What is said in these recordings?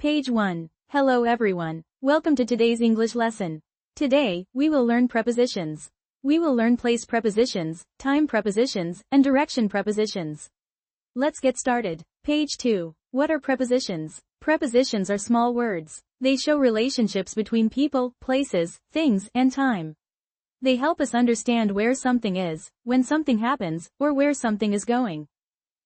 Page 1. Hello everyone. Welcome to today's English lesson. Today, we will learn prepositions. We will learn place prepositions, time prepositions, and direction prepositions. Let's get started. Page 2. What are prepositions? Prepositions are small words. They show relationships between people, places, things, and time. They help us understand where something is, when something happens, or where something is going.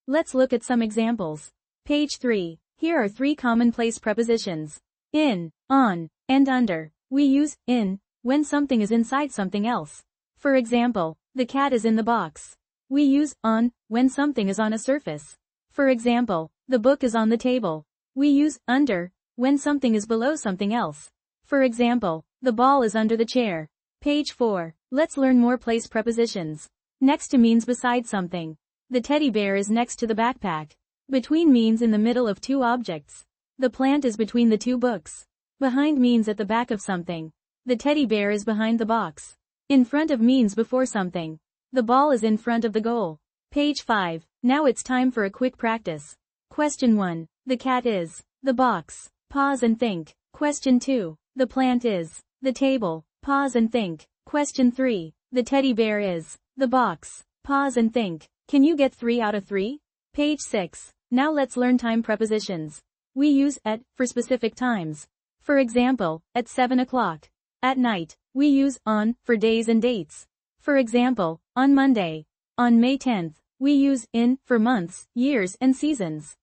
Let's look at some examples. Page 3. Here are 3 common place prepositions. In, on, and under. We use in when something is inside something else. For example, the cat is in the box. We use on when something is on a surface. For example, the book is on the table. We use under when something is below something else. For example, the ball is under the chair. Page 4. Let's learn more place prepositions. Next to means beside something. The teddy bear is next to the backpack. Between means in the middle of 2 objects. The plant is between the 2 books. Behind means at the back of something. The teddy bear is behind the box. In front of means before something. The ball is in front of the goal. Page 5. Now it's time for a quick practice. Question 1. The cat is. The box. Pause and think. Question 2. The plant is. The table. Pause and think. Question 3. The teddy bear is. The box. Pause and think. Can you get 3 out of 3? Page 6. Now let's learn time prepositions. We use at for specific times. For example, at 7 o'clock. At night. We use on for days and dates. For example, on Monday. On May 10th. We use in for months, years, and seasons.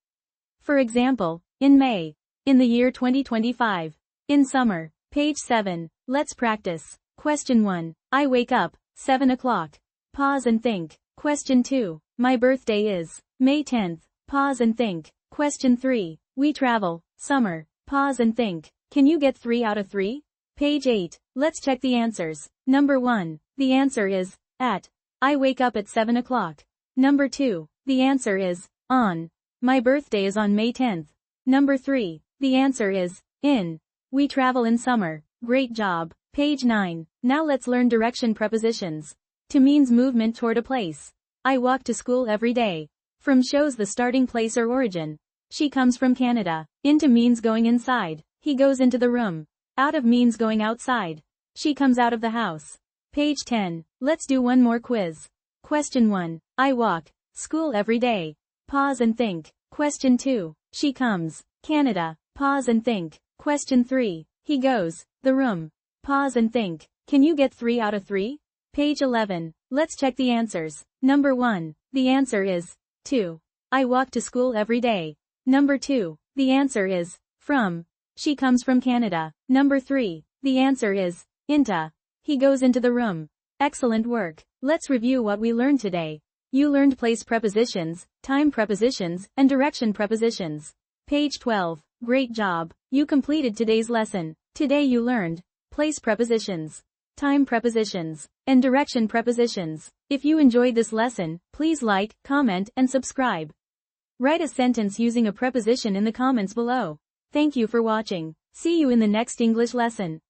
For example, in May. In the year 2025. In summer. Page 7. Let's practice. Question 1. I wake up, 7 o'clock. Pause and think. Question 2. My birthday is May 10th. Pause and think. Question 3. We travel, summer. Pause and think. Can you get 3 out of 3? Page 8. Let's check the answers. Number 1. The answer is at. I wake up at 7 o'clock. Number 2. The answer is on. My birthday is on May 10th. Number 3. The answer is in. We travel in summer. Great job. Page 9. Now let's learn direction prepositions. To means movement toward a place. I walk to school every day. From shows the starting place or origin. She comes from Canada. Into means going inside. He goes into the room. Out of means going outside. She comes out of the house. Page 10. Let's do one more quiz. Question 1. I walk school every day. Pause and think. Question 2. She comes Canada. Pause and think. Question 3. He goes the room. Pause and think. Can you get 3 out of 3? Page 11. Let's check the answers. Number 1. The answer is 2. I walk to school every day. Number 2. The answer is from. She comes from Canada. Number 3. The answer is into. He goes into the room. Excellent work. Let's review what we learned today. You learned place prepositions, time prepositions, and direction prepositions. Page 12. Great job. You completed today's lesson. Today you learned place prepositions, time prepositions, and direction prepositions. If you enjoyed this lesson, please like, comment, and subscribe. Write a sentence using a preposition in the comments below. Thank you for watching. See you in the next English lesson.